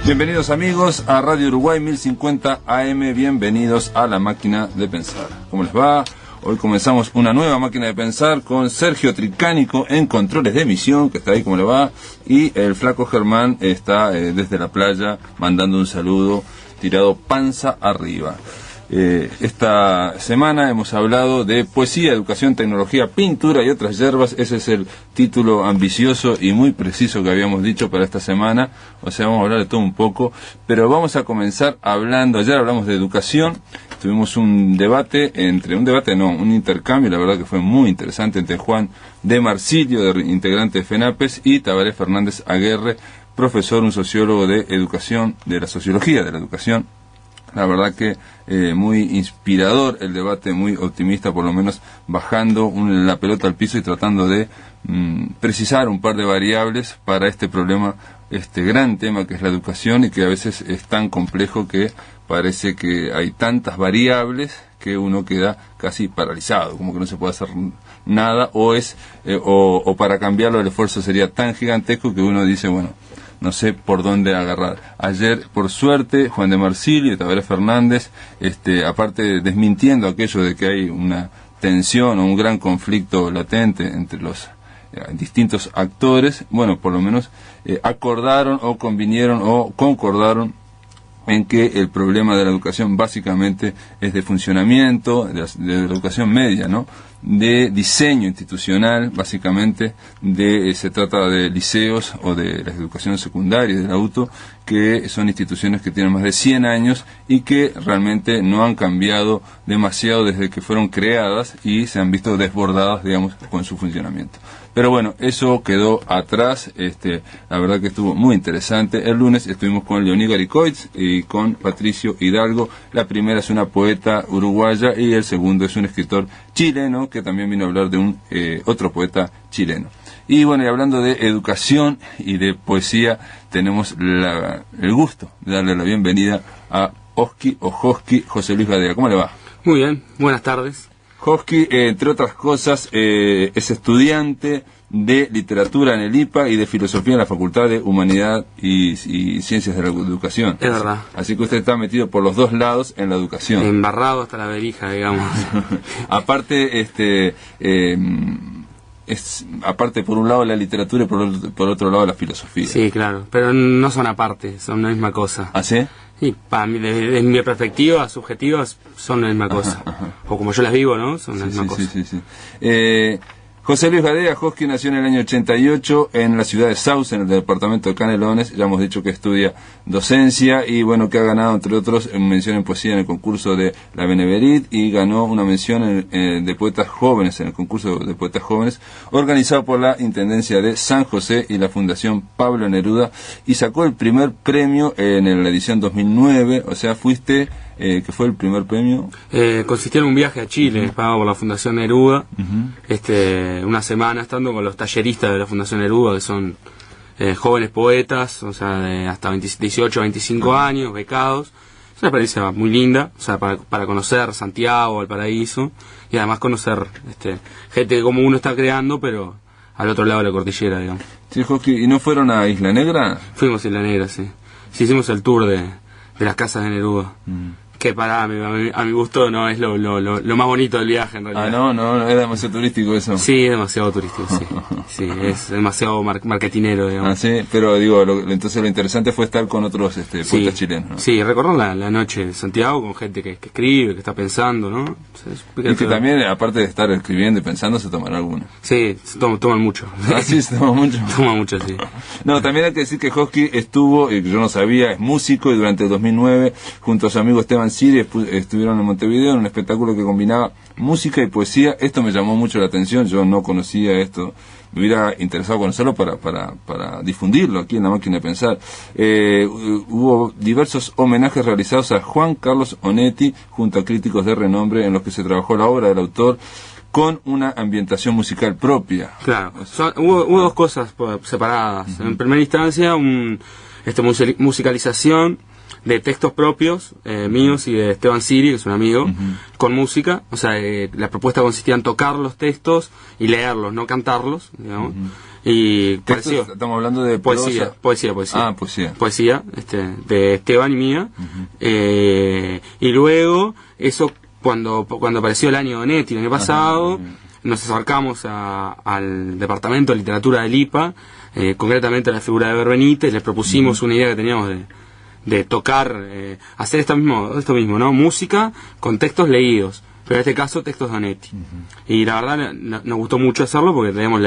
Bienvenidos amigos a Radio Uruguay 1050 AM, bienvenidos a La Máquina de Pensar. ¿Cómo les va? Hoy comenzamos una nueva Máquina de Pensar con Sergio Tricánico en controles de emisión, que está ahí, ¿cómo le va? Y el flaco Germán está desde la playa mandando un saludo tirado panza arriba. Esta semana hemos hablado de poesía, educación, tecnología, pintura y otras hierbas. Ese es el título ambicioso y muy preciso que habíamos dicho para esta semana. O sea, vamos a hablar de todo un poco, pero vamos a comenzar hablando. Ayer hablamos de educación, tuvimos un intercambio, la verdad que fue muy interesante, entre Juan de Marsilio, integrante de FENAPES, y Tabaré Fernández Aguerre, profesor, un sociólogo de educación, de la sociología de la educación. La verdad que muy inspirador el debate, muy optimista, por lo menos bajando la pelota al piso y tratando de precisar un par de variables para este problema, este gran tema que es la educación, y que a veces es tan complejo que parece que hay tantas variables que uno queda casi paralizado, como que no se puede hacer nada, o para cambiarlo el esfuerzo sería tan gigantesco que uno dice, bueno, no sé por dónde agarrar. Ayer, por suerte, Juan de Marsilio y Tabaré Fernández, aparte desmintiendo aquello de que hay una tensión o un gran conflicto latente entre los distintos actores, bueno, por lo menos acordaron o convinieron o concordaron en que el problema de la educación básicamente es de funcionamiento, de la educación media, ¿no? De diseño institucional, básicamente, se trata de liceos o de la educación secundaria, del auto, que son instituciones que tienen más de 100 años y que realmente no han cambiado demasiado desde que fueron creadas y se han visto desbordadas, digamos, con su funcionamiento. Pero bueno, eso quedó atrás. La verdad que estuvo muy interesante. El lunes estuvimos con Leoní Garicoitz y con Patricio Hidalgo. La primera es una poeta uruguaya y el segundo es un escritor chileno que también vino a hablar de un otro poeta chileno. Y bueno, y hablando de educación y de poesía, tenemos el gusto de darle la bienvenida a Joski José Luis Gadea. ¿Cómo le va? Muy bien, buenas tardes. Joski, entre otras cosas, es estudiante de literatura en el IPA y de filosofía en la Facultad de Humanidad y Ciencias de la Educación. Es verdad. Así que usted está metido por los dos lados en la educación. Embarrado hasta la verija, digamos. Aparte, aparte por un lado la literatura y por otro lado la filosofía. Sí, claro, pero no son aparte, son la misma cosa. ¿Ah, sí? Y para mí, desde mi perspectiva subjetiva, son la misma cosa. Ajá. O como yo las vivo, ¿no? Son la misma cosa. Sí. José Luis Gadea, Joski, nació en el año 88 en la ciudad de Sauce, en el departamento de Canelones. Ya hemos dicho que estudia docencia y bueno, que ha ganado, entre otros, mención en poesía en el concurso de la Beneverit, y ganó una mención de poetas jóvenes en el concurso de poetas jóvenes organizado por la Intendencia de San José y la Fundación Pablo Neruda, y sacó el primer premio en la edición 2009. O sea, fuiste... ¿qué fue el primer premio? Consistió en un viaje a Chile, pagado por la Fundación Neruda, una semana estando con los talleristas de la Fundación Neruda, que son jóvenes poetas, o sea, de hasta 18 a 25 años, becados. Es una experiencia muy linda, o sea, para conocer Santiago, Valparaíso, y además conocer gente que como uno está creando, pero al otro lado de la cordillera, digamos. Sí, Joski, ¿y no fueron a Isla Negra? Fuimos a Isla Negra, sí. Sí, hicimos el tour de las casas de Neruda. Que a mi gusto no es lo más bonito del viaje, en realidad. No, es demasiado turístico eso. Sí, es demasiado turístico, sí. Sí, es demasiado marketinero, digamos. Ah, sí, pero digo, entonces lo interesante fue estar con otros poetas chilenos, ¿no? Sí, recorrer la noche de Santiago con gente que escribe, que está pensando, ¿no? Y que también, aparte de estar escribiendo y pensando, se tomará alguna. Sí, toman mucho. Ah, sí, se toman mucho. Toman mucho, sí. No, también hay que decir que Joski estuvo, y yo no sabía, es músico, y durante el 2009, junto a su amigo Esteban Siri, estuvieron en Montevideo en un espectáculo que combinaba música y poesía. Esto me llamó mucho la atención, yo no conocía esto, me hubiera interesado conocerlo para difundirlo aquí en La Máquina de Pensar. Hubo diversos homenajes realizados a Juan Carlos Onetti junto a críticos de renombre, en los que se trabajó la obra del autor con una ambientación musical propia. Claro, hubo dos cosas separadas. En primera instancia, musicalización de textos propios míos y de Esteban Siri, que es un amigo, con música. O sea, la propuesta consistía en tocar los textos y leerlos, no cantarlos, digamos. Y Textos, pareció estamos hablando de poesía. Ah, poesía. Poesía, de Esteban y mía. Y luego, eso, cuando apareció el año Donetti, el año pasado, nos acercamos al departamento de literatura del IPA, concretamente a la figura de Benítez, les propusimos una idea que teníamos de tocar, hacer esto mismo, ¿no? Música con textos leídos, pero en este caso textos de Donetti. Y la verdad nos gustó mucho hacerlo porque tenemos,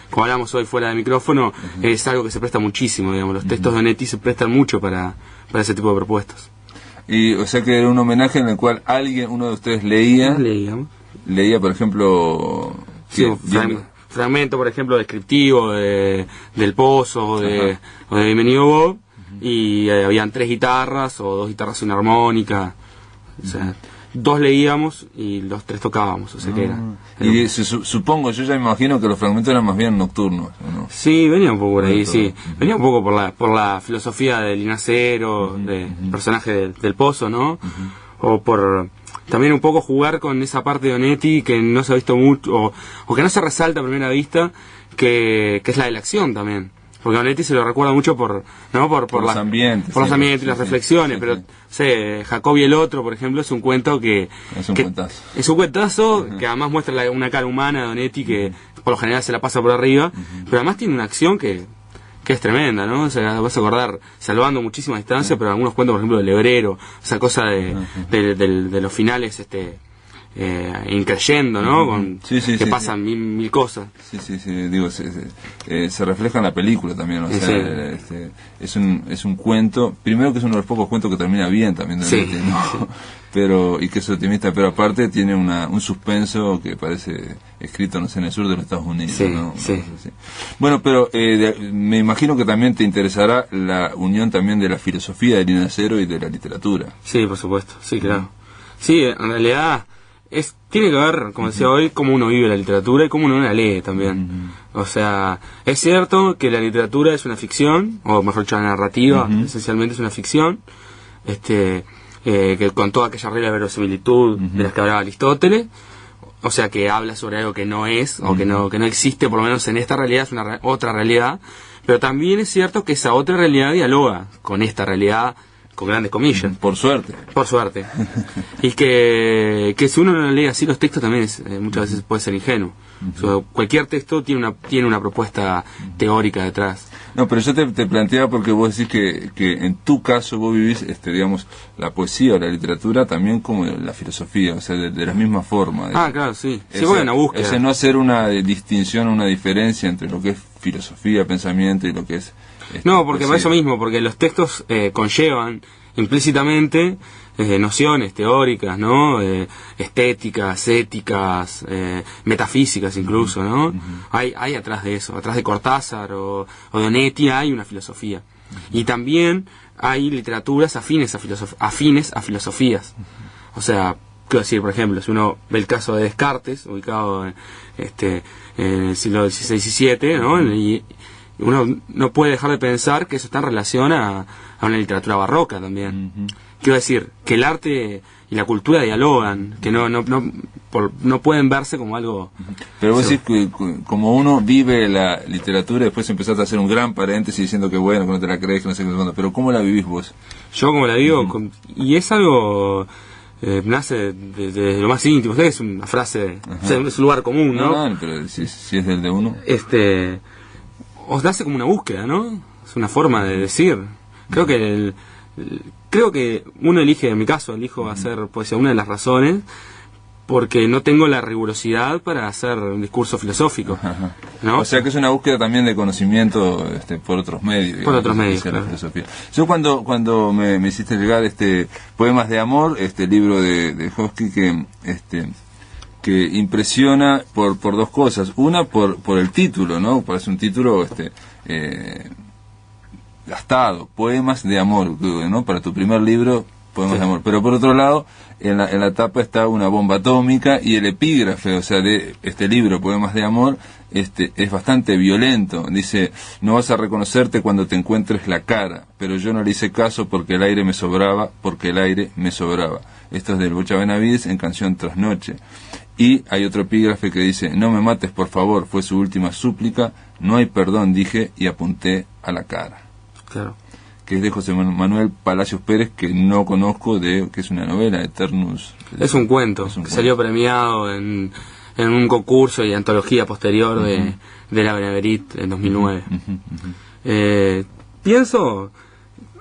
como hablamos hoy fuera de micrófono, es algo que se presta muchísimo, digamos, los textos de Donetti se prestan mucho para ese tipo de propuestas. Y o sea que era un homenaje en el cual uno de ustedes leía, por ejemplo, sí, fragmento, por ejemplo, descriptivo del Pozo o de Bienvenido Bob, y habían 3 guitarras o 2 guitarras y una armónica, o sea, 2 leíamos y los 3 tocábamos, o sea que era. Y supongo, yo ya me imagino que los fragmentos eran más bien nocturnos, ¿no? Sí, venía un poco por ahí, sí. Venía un poco por la filosofía del Linacero, del personaje del Pozo, ¿no? O por también un poco jugar con esa parte de Donetti que no se ha visto mucho, o que no se resalta a primera vista, que es la de la acción también. Porque a Donetti se lo recuerda mucho por los ambientes. Por los ambientes y las reflexiones, pero Jacob y el otro, por ejemplo, es un cuento que... cuentazo. Es un cuentazo que además muestra una cara humana de Donetti que por lo general se la pasa por arriba, pero además tiene una acción que es tremenda, ¿no? O sea, vas a acordar, salvando muchísima distancia, pero algunos cuentos, por ejemplo, del Hebrero, esa cosa de los finales, increyendo, ¿no? Que pasan mil cosas. Digo, se refleja en la película también, o sea, es un cuento, primero que es uno de los pocos cuentos que termina bien también, ¿no? Pero, y que es optimista, pero aparte tiene un suspenso que parece escrito, no sé, en el sur de los Estados Unidos, ¿no? Bueno, pero me imagino que también te interesará la unión también de la filosofía del Linacero y de la literatura. Sí, por supuesto, sí, claro. Sí, en realidad tiene que ver, como decía hoy, cómo uno vive la literatura y cómo uno la lee también. O sea, es cierto que la literatura es una ficción, o mejor dicho, la narrativa esencialmente es una ficción, que con toda aquella regla de verosimilitud de las que hablaba Aristóteles, o sea, que habla sobre algo que no es, o que no existe, por lo menos en esta realidad, es otra realidad, pero también es cierto que esa otra realidad dialoga con esta realidad, con grandes comillas. Por suerte. Y que si uno no lee así los textos también muchas veces puede ser ingenuo. O sea, cualquier texto tiene una propuesta teórica detrás. No, pero yo te planteaba porque vos decís que en tu caso vos vivís, digamos, la poesía o la literatura también como la filosofía, o sea, de la misma forma. Claro, sí. Sí, voy a una búsqueda. Ese no hacer una distinción, una diferencia entre lo que es filosofía, pensamiento y lo que es... No, porque para eso mismo, porque los textos conllevan implícitamente nociones teóricas, ¿no? Estéticas, éticas, metafísicas incluso, ¿no? Hay atrás de eso, atrás de Cortázar o Donetti hay una filosofía. Y también hay literaturas afines a filosofías. O sea, quiero decir, por ejemplo, si uno ve el caso de Descartes, ubicado en el siglo XVI-XVII, ¿no? Y uno no puede dejar de pensar que eso está en relación a una literatura barroca también. Quiero decir, que el arte y la cultura dialogan, que no pueden verse como algo... Pero vos decís que como uno vive la literatura, después empezaste a hacer un gran paréntesis diciendo que bueno, que no te la crees, que no sé qué, pero ¿cómo la vivís vos? Yo como la vivo, y es algo... nace desde lo más íntimo, es una frase, es un lugar común, ¿no? No, pero si es del de uno... os nace como una búsqueda, ¿no? Es una forma de decir. Creo que uno elige, en mi caso, elijo hacer poesía, una de las razones, porque no tengo la rigurosidad para hacer un discurso filosófico, ¿no? O sea que es una búsqueda también de conocimiento por otros medios. Por otros medios, claro. Yo cuando me hiciste llegar Poemas de Amor, libro de Hosky que impresiona por dos cosas. Una, por el título, ¿no? Parece un título gastado, Poemas de Amor, ¿no? Para tu primer libro, Poemas de Amor. Pero por otro lado, en la tapa está una bomba atómica y el epígrafe, o sea, de este libro, Poemas de Amor, es bastante violento. Dice: no vas a reconocerte cuando te encuentres la cara, pero yo no le hice caso porque el aire me sobraba, Esto es del Bocha Benavides en Canción Trasnoche. Y hay otro epígrafe que dice: no me mates por favor, fue su última súplica, no hay perdón, dije y apunté a la cara. Claro. Que es de José Manuel Palacios Pérez, que no conozco, que es una novela, Eternus. Es un cuento, que salió premiado en un concurso y antología posterior de la Beneverit en 2009. Pienso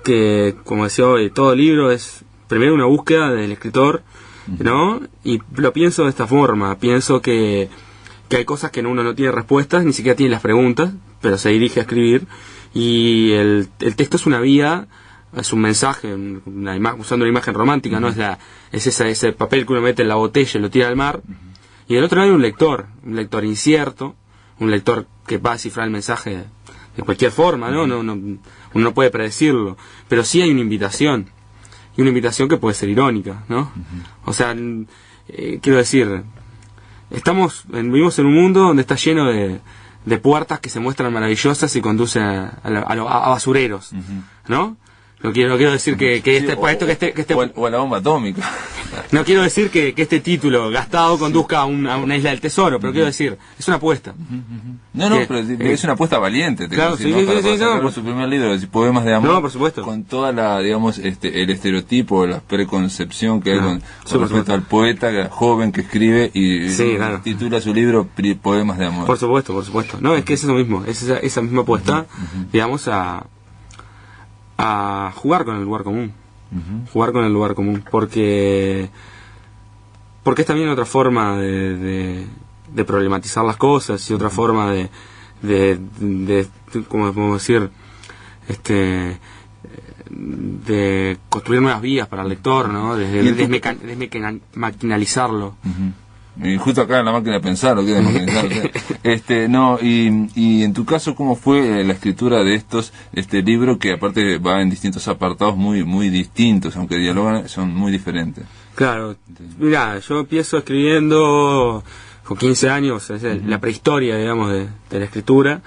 que, como decía hoy, todo libro es primero una búsqueda del escritor, ¿no? Y lo pienso de esta forma, pienso que hay cosas que uno no tiene respuestas, ni siquiera tiene las preguntas, pero se dirige a escribir, y el texto es una vía, es un mensaje, usando una imagen romántica, ¿no? Es ese papel que uno mete en la botella y lo tira al mar, y del otro lado hay un lector incierto, un lector que va a descifrar el mensaje de cualquier forma, ¿no? Uno no puede predecirlo, pero sí hay una invitación, y una invitación que puede ser irónica, ¿no? O sea, quiero decir, vivimos en un mundo donde está lleno de puertas que se muestran maravillosas y conducen a basureros, ¿no? No quiero decir que o a la bomba atómica. No quiero decir que este título gastado conduzca a una isla del tesoro, pero quiero decir, es una apuesta. Pero es una apuesta valiente, claro, decir, ¿no? Para sacar su primer libro, Poemas de Amor. No, por supuesto. Con toda la, digamos, el estereotipo, la preconcepción que hay con respecto al poeta joven que escribe y titula su libro Poemas de Amor. Por supuesto. No, es que es eso mismo, es esa misma apuesta, digamos, a jugar con el lugar común. Jugar con el lugar común, porque es también otra forma de problematizar las cosas y otra forma de ¿cómo podemos decir? De construir nuevas vías para el lector, ¿no? Desmaquinalizarlo. Y justo acá en la máquina de pensar, ¿o qué desmaquinalizar? Y en tu caso, ¿cómo fue la escritura de este libro, que aparte va en distintos apartados muy distintos, aunque dialogan, son muy diferentes? Claro, mirá, yo empiezo escribiendo con 15 años, es la prehistoria, digamos, de la escritura.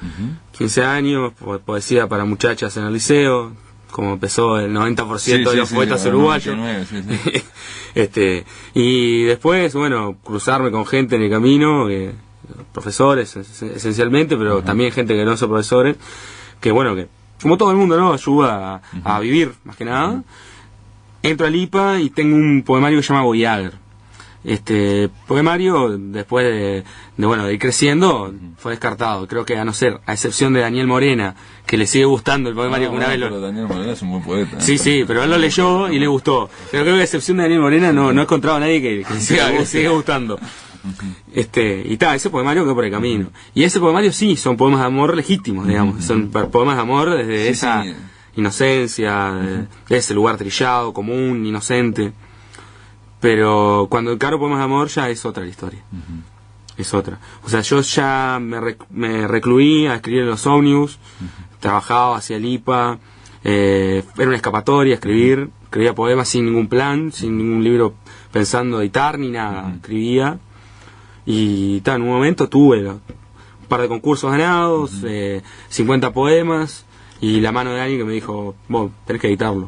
15 años, poesía para muchachas en el liceo, como empezó el 90% de los poetas uruguayos. 99, y después, bueno, cruzarme con gente en el camino, profesores esencialmente, pero también gente que no son profesores, que bueno, que como todo el mundo, ¿no? Ayuda a vivir, más que nada. Entro al IPA y tengo un poemario que se llama Voyager. Poemario, después de ir creciendo, fue descartado. Creo que a excepción de Daniel Morena, que le sigue gustando el poemario que una vez pero Daniel Morena es un buen poeta. Sí, pero él lo leyó y le gustó. Pero creo que a excepción de Daniel Morena no he encontrado a nadie que le siga gustando. Ese poemario quedó por el camino. Y ese poemario sí, son poemas de amor legítimos, digamos. Son poemas de amor desde esa inocencia, de ese lugar trillado, común, inocente. Pero cuando encaro poemas de amor ya es otra la historia. Es otra. O sea, yo ya me recluí a escribir en los ómnibus, trabajaba hacia el IPA, era una escapatoria escribía poemas sin ningún plan, sin ningún libro pensando editar ni nada, escribía. Y en un momento tuve un par de concursos ganados, 50 poemas, y la mano de alguien que me dijo, vos tenés que editarlo.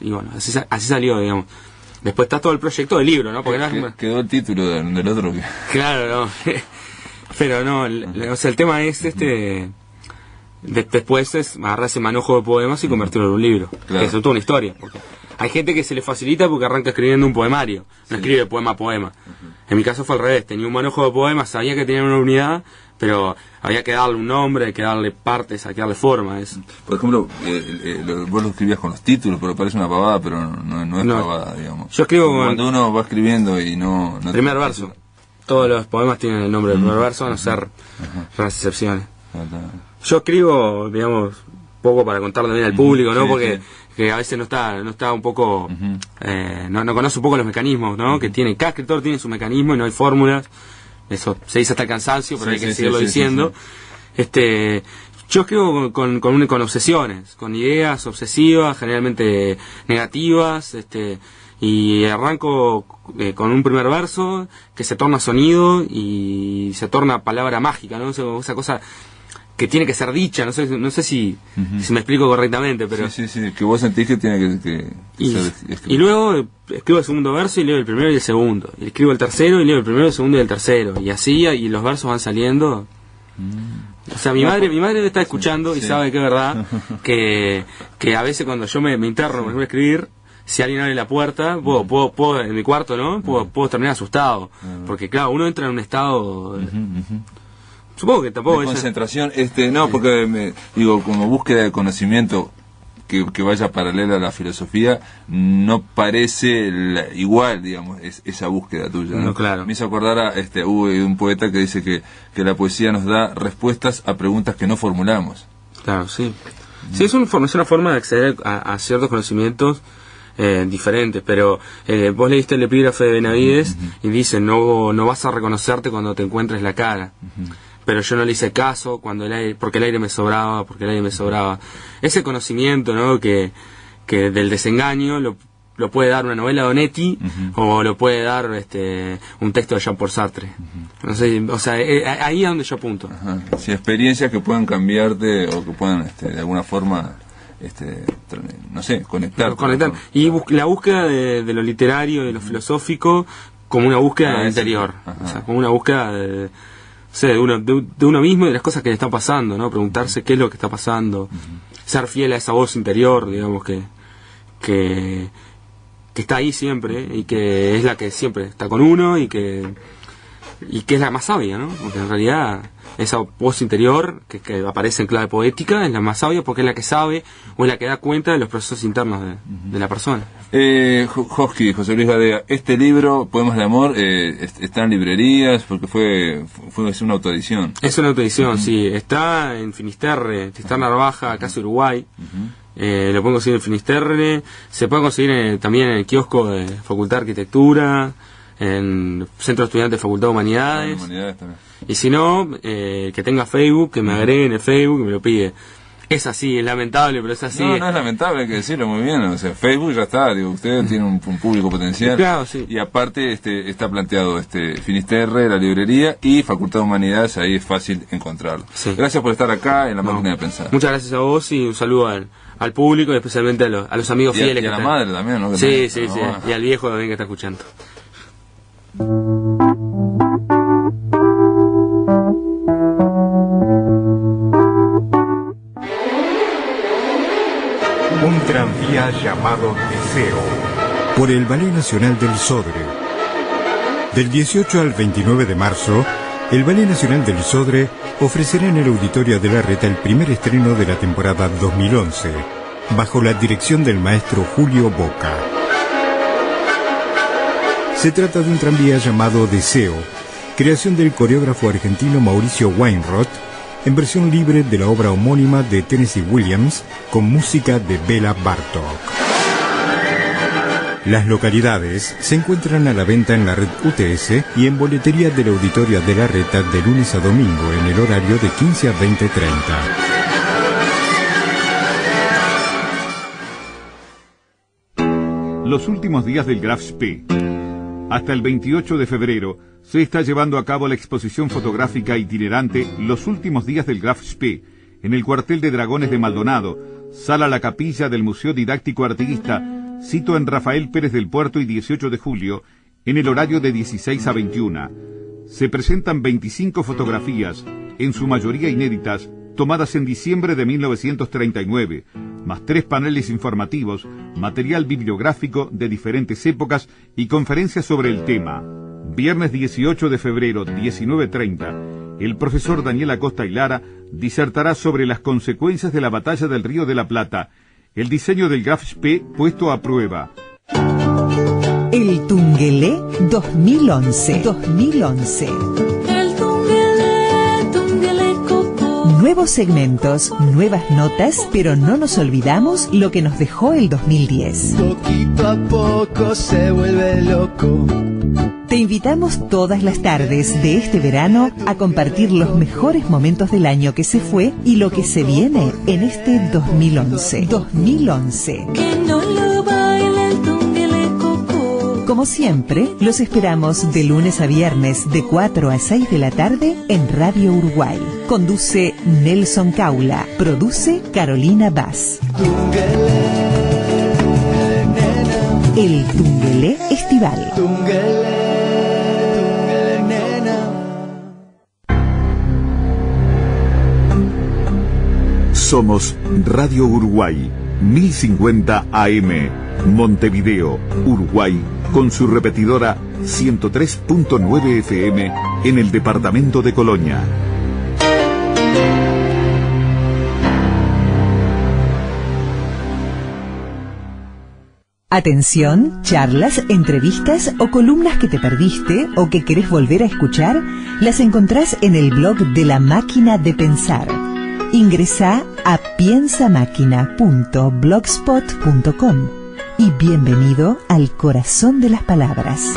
Y bueno, así salió, digamos. Después está todo el proyecto del libro, ¿no? Porque quedó el título del otro. Claro, no. Pero no, o sea, el tema es después es agarrar ese manojo de poemas y convertirlo en un libro. Claro. Es toda una historia. Porque hay gente que se le facilita porque arranca escribiendo un poemario, no escribe poema a poema. En mi caso fue al revés, tenía un manojo de poemas, sabía que tenía una unidad, pero había que darle un nombre, hay que darle partes, hay que darle forma. Por ejemplo, vos lo escribías con los títulos, pero parece una pavada, pero no es pavada, digamos. Yo escribo cuando uno va escribiendo y no primer verso. Todos los poemas tienen el nombre del primer verso, a no ser las excepciones. Yo escribo, digamos, poco para contarle bien al público, ¿no? Porque que a veces no está un poco, no conoce un poco los mecanismos, ¿no? Que tiene, cada escritor tiene su mecanismo y no hay fórmulas. Eso se dice hasta el cansancio, pero hay que seguirlo diciendo. Yo escribo con obsesiones, con ideas obsesivas, generalmente negativas, y arranco con un primer verso que se torna sonido y se torna palabra mágica, ¿no? Esa cosa que tiene que ser dicha, no sé si me explico correctamente, pero... Sí, que vos sentís que tiene que ser escrito. Y luego escribo el segundo verso y leo el primero y el segundo, y escribo el tercero y leo el primero, el segundo y el tercero, y así, y los versos van saliendo. O sea, mi madre me está escuchando y sabe que es verdad que a veces cuando yo me interno, por ejemplo, a escribir, si alguien abre la puerta, puedo en mi cuarto, ¿no? Puedo terminar asustado, porque claro, uno entra en un estado... Supongo que tampoco de concentración, no, porque digo, como búsqueda de conocimiento que vaya paralela a la filosofía, no parece igual, digamos, esa búsqueda tuya, ¿no? No, claro. Me hizo acordar a hubo un poeta que dice que la poesía nos da respuestas a preguntas que no formulamos. Claro, sí. Sí, es una forma de acceder a ciertos conocimientos diferentes, pero vos leíste el epígrafe de Benavides y dice, no vas a reconocerte cuando te encuentres la cara. Pero yo no le hice caso porque el aire me sobraba. Ese conocimiento, ¿no? que del desengaño lo puede dar una novela de Onetti o lo puede dar un texto de Jean-Paul Sartre. No sé, o sea, ahí es donde yo apunto. Sí, experiencias que puedan cambiarte o que puedan de alguna forma no sé, conectar. Y la búsqueda de lo literario, de lo filosófico, como una búsqueda interior. O sea, como una búsqueda de uno mismo y de las cosas que le están pasando, ¿no? Preguntarse qué es lo que está pasando, ser fiel a esa voz interior, digamos, que está ahí siempre y que es la que siempre está con uno y que es la más sabia, ¿no? Porque en realidad esa voz interior que aparece en clave poética es la más sabia porque es la que sabe o es la que da cuenta de los procesos internos de la persona. José Luis Gadea, este libro, Poemas de Amor, está en librerías porque es una autoedición. Es una autoedición, sí. Está en Finisterre, está en Narvaja, casi Uruguay. Lo pueden conseguir en Finisterre. Se puede conseguir también en el kiosco de Facultad de Arquitectura, en Centro de Estudiantes de Facultad de Humanidades. Y si no, que tenga Facebook, que me agregue en el Facebook y me lo pide. Es así, es lamentable, pero es así. No es lamentable, hay que decirlo muy bien. O sea, Facebook ya está, digo, usted tiene un público potencial. Claro, sí. Y aparte está planteado Finisterre, la librería y Facultad de Humanidades, ahí es fácil encontrarlo. Sí. Gracias por estar acá en La Máquina de Pensar. Muchas gracias a vos y un saludo al público y especialmente a los amigos fieles. Y a la madre también, ¿no? Sí. Y al viejo también que está escuchando. Un tranvía llamado Deseo. Por el Ballet Nacional del Sodre. Del 18 al 29 de marzo, el Ballet Nacional del Sodre ofrecerá en el Auditorio de Larreta el primer estreno de la temporada 2011, bajo la dirección del maestro Julio Boca. Se trata de un tranvía llamado Deseo, creación del coreógrafo argentino Mauricio Weinroth, en versión libre de la obra homónima de Tennessee Williams, con música de Bela Bartók. Las localidades se encuentran a la venta en la red UTS y en boletería del Auditorio de Larreta de lunes a domingo en el horario de 15 a 20:30. Los últimos días del Graf Spee. Hasta el 28 de febrero se está llevando a cabo la exposición fotográfica itinerante Los últimos días del Graf Spee en el cuartel de Dragones de Maldonado, Sala La Capilla del Museo Didáctico Artiguista, sito en Rafael Pérez del Puerto y 18 de julio, en el horario de 16 a 21. Se presentan 25 fotografías, en su mayoría inéditas, tomadas en diciembre de 1939, más 3 paneles informativos, material bibliográfico de diferentes épocas y conferencias sobre el tema. Viernes 18 de febrero, 19:30, el profesor Daniel Acosta y Lara disertará sobre las consecuencias de la batalla del Río de la Plata, el diseño del Graf Spee puesto a prueba. El Tungelé 2011. Nuevos segmentos, nuevas notas, pero no nos olvidamos lo que nos dejó el 2010. Poquito a poco se vuelve loco. Te invitamos todas las tardes de este verano a compartir los mejores momentos del año que se fue y lo que se viene en este 2011. Que no lo baile el Tungelé Coco. Como siempre, los esperamos de lunes a viernes de 4 a 6 de la tarde en Radio Uruguay. Conduce Nelson Caula. Produce Carolina Vaz. El Tungelé Estival. Somos Radio Uruguay, 1050 AM, Montevideo, Uruguay, con su repetidora 103.9 FM en el departamento de Colonia. Atención, charlas, entrevistas o columnas que te perdiste o que querés volver a escuchar, las encontrás en el blog de La Máquina de Pensar. Ingresá a piensamáquina.blogspot.com y bienvenido al corazón de las palabras.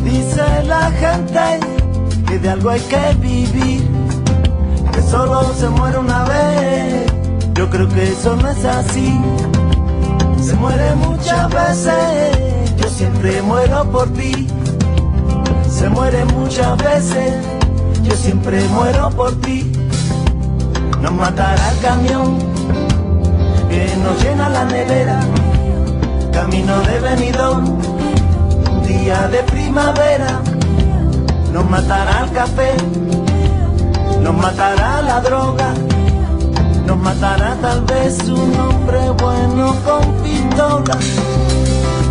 Dice la gente que de algo hay que vivir, que solo se muere una vez. Yo creo que eso no es así. Se muere muchas veces, yo siempre muero por ti. Se muere muchas veces, yo siempre muero por ti. Nos matará el camión que nos llena la nevera, camino de Benidorm, un día de primavera. Nos matará el café, nos matará la droga, nos matará tal vez un hombre bueno con pistola.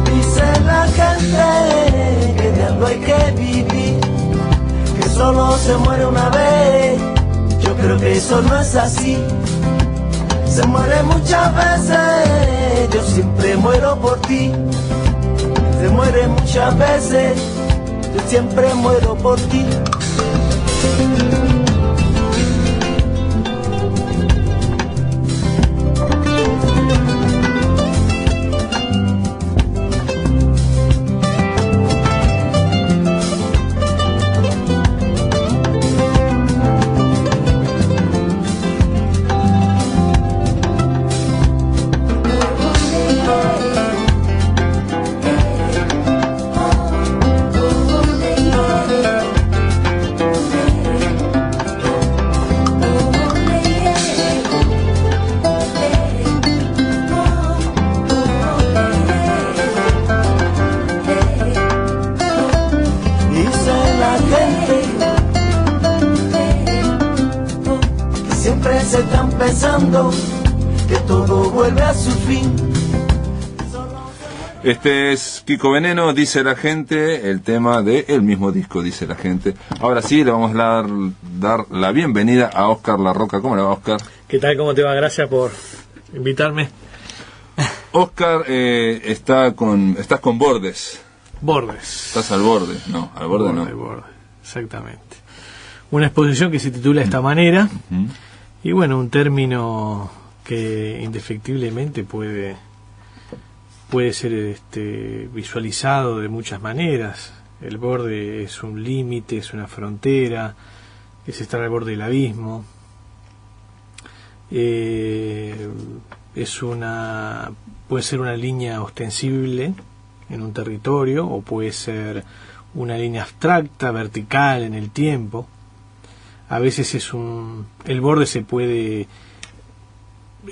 Dice la gente que de algo hay que vivir, que solo se muere una vez. Yo creo que eso no es así. Se muere muchas veces, yo siempre muero por ti. Se muere muchas veces, yo siempre muero por ti. Que todo vuelve a su fin. Este es Kiko Veneno, dice la gente, el tema de el mismo disco, dice la gente. Ahora sí, le vamos a dar la bienvenida a Oscar Larroca. ¿Cómo le va, Oscar? ¿Qué tal? ¿Cómo te va? Gracias por invitarme. Oscar, estás con Bordes. Bordes. Estás al borde, no, al borde no. Borde, exactamente. Una exposición que se titula de esta manera. Y bueno, un término que indefectiblemente puede ser visualizado de muchas maneras. El borde es un límite, es una frontera, es estar al borde del abismo. Puede ser una línea ostensible en un territorio, o puede ser una línea abstracta, vertical en el tiempo. A veces el borde se puede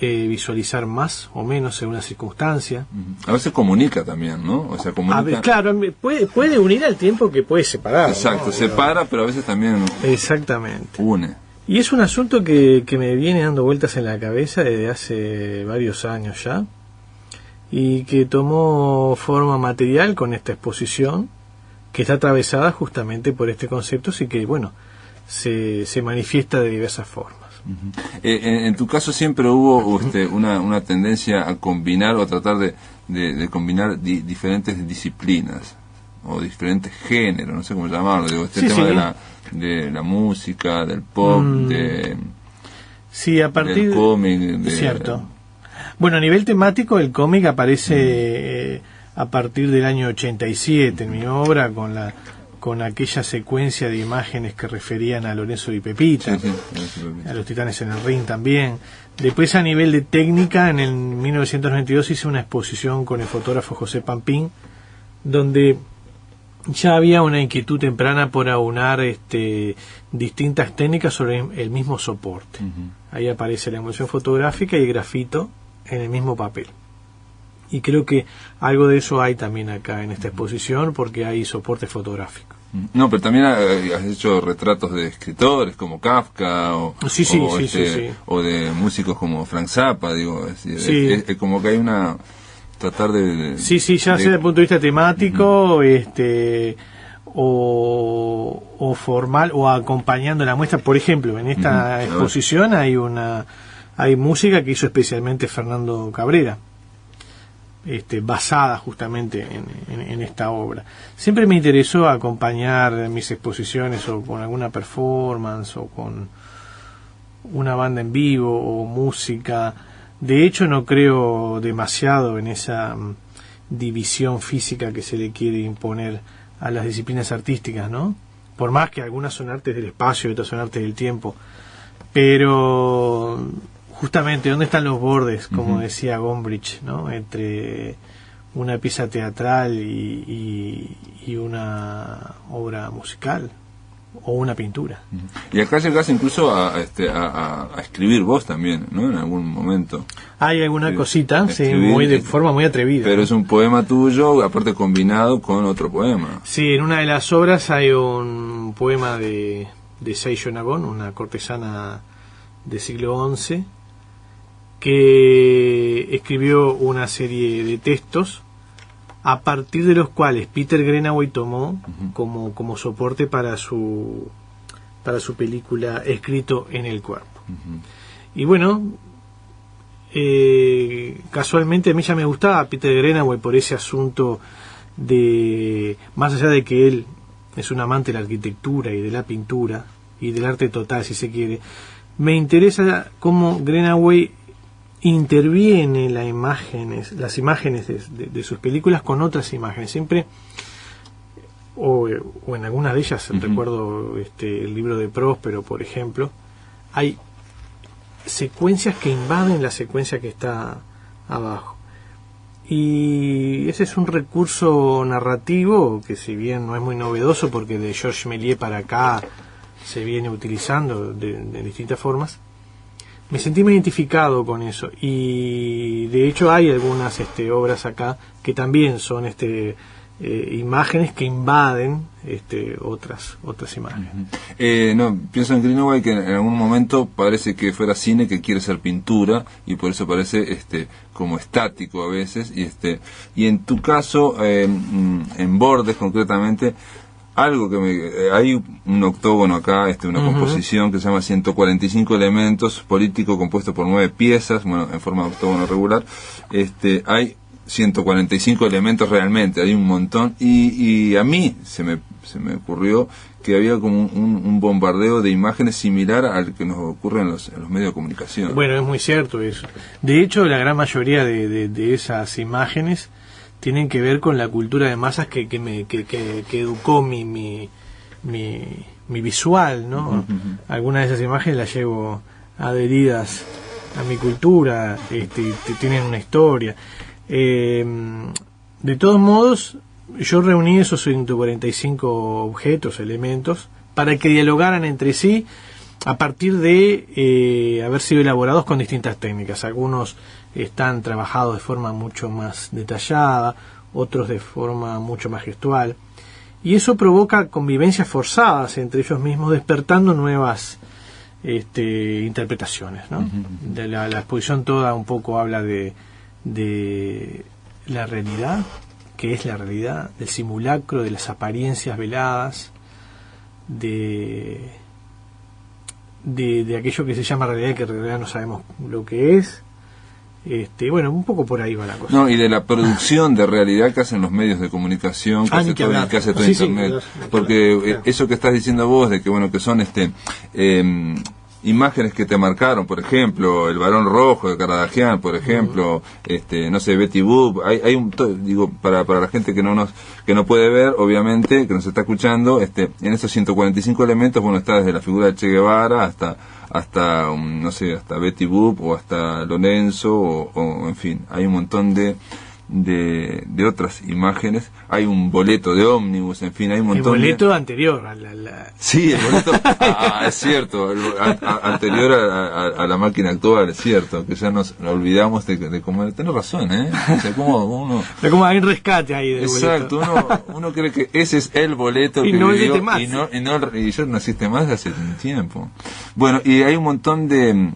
visualizar más o menos según la circunstancia. A veces comunica también, ¿no? O sea, comunica. A ver, claro, puede unir al tiempo que puede separar. Exacto, ¿no? separa, pero a veces también exactamente une. Y es un asunto que me viene dando vueltas en la cabeza desde hace varios años ya, y que tomó forma material con esta exposición, que está atravesada justamente por este concepto, y que, bueno, se manifiesta de diversas formas. En tu caso siempre hubo una tendencia a combinar o tratar de combinar diferentes disciplinas o diferentes géneros, no sé cómo llamarlo, digo, tema de la música, del pop, sí, a partir del cómic, cierto. Bueno, a nivel temático el cómic aparece a partir del año 87 en mi obra, con aquella secuencia de imágenes que referían a Lorenzo y Pepita, a los Titanes en el Ring también. Después, a nivel de técnica, en el 1992 hice una exposición con el fotógrafo José Pampín, donde ya había una inquietud temprana por aunar distintas técnicas sobre el mismo soporte. Ahí aparece la emulsión fotográfica y el grafito en el mismo papel. Y creo que algo de eso hay también acá en esta exposición, porque hay soporte fotográfico. No, pero también has hecho retratos de escritores como Kafka o de músicos como Frank Zappa, digo, es como que hay una tratar de ya sea desde el punto de vista temático, o formal, o acompañando la muestra. Por ejemplo, en esta exposición hay música que hizo especialmente Fernando Cabrera, basada justamente en esta obra. Siempre me interesó acompañar mis exposiciones o con alguna performance o con una banda en vivo o música. De hecho, no creo demasiado en esa división física que se le quiere imponer a las disciplinas artísticas, ¿no? Por más que algunas son artes del espacio y otras son artes del tiempo, pero justamente, ¿dónde están los bordes, como decía Gombrich, ¿no? Entre una pieza teatral y una obra musical o una pintura? Y acá llegás incluso a escribir vos también, ¿no? En algún momento. Hay alguna cosita, de forma muy atrevida. Pero es un poema tuyo, aparte combinado con otro poema. Sí, en una de las obras hay un poema de Seiyo Nagon, una cortesana del siglo XI, que escribió una serie de textos a partir de los cuales Peter Greenaway tomó como soporte para su película Escrito en el Cuerpo. Y bueno, casualmente a mí ya me gustaba Peter Greenaway por ese asunto de, más allá de que él es un amante de la arquitectura y de la pintura y del arte total, si se quiere, me interesa cómo Greenaway interviene las imágenes de sus películas con otras imágenes, siempre, o en algunas de ellas, recuerdo el libro de Próspero, por ejemplo, hay secuencias que invaden la secuencia que está abajo, y ese es un recurso narrativo que, si bien no es muy novedoso, porque de Georges Méliès para acá se viene utilizando de distintas formas, me sentí muy identificado con eso. Y de hecho hay algunas obras acá que también son imágenes que invaden otras imágenes. No, pienso en Greenaway, que en algún momento parece que fuera cine que quiere ser pintura, y por eso parece como estático a veces, y en tu caso, en Bordes concretamente, algo hay un octógono acá, una composición que se llama 145 elementos, político, compuesto por 9 piezas, bueno, en forma de octógono regular. Hay 145 elementos realmente, hay un montón, y a mí se me ocurrió que había como un bombardeo de imágenes similar al que nos ocurre en los medios de comunicación. Bueno, es muy cierto eso. De hecho, la gran mayoría de esas imágenes tienen que ver con la cultura de masas que educó mi visual, ¿no? Algunas de esas imágenes las llevo adheridas a mi cultura, tienen una historia. De todos modos, yo reuní esos 145 objetos, elementos, para que dialogaran entre sí a partir de haber sido elaborados con distintas técnicas. Algunos están trabajados de forma mucho más detallada, otros de forma mucho más gestual, y eso provoca convivencias forzadas entre ellos mismos, despertando nuevas interpretaciones, ¿no? De la exposición toda un poco habla de la realidad, que es la realidad, del simulacro, de las apariencias veladas, de aquello que se llama realidad, que en realidad no sabemos lo que es. Bueno, un poco por ahí va la cosa. No, y de la producción de realidad que hacen los medios de comunicación, que hace todo Internet. Porque eso que estás diciendo vos, de que bueno, que son imágenes que te marcaron, por ejemplo, el Barón Rojo de Caradagian, por ejemplo, no sé, Betty Boop, hay digo, para la gente que no puede ver, obviamente, que nos está escuchando, en esos 145 elementos, bueno, está desde la figura de Che Guevara hasta no sé, hasta Betty Boop o hasta Lorenzo o en fin, hay un montón de otras imágenes, hay un boleto de ómnibus, en fin, hay un montón. El boleto anterior Sí, el boleto es cierto, anterior a la máquina actual, es cierto, que ya nos olvidamos de cómo. Tenés razón, o sea, como hay un rescate ahí del exacto, boleto. uno cree que ese es el boleto y que no vivió, más. y yo no existe más de hace un tiempo. Bueno, y hay un montón de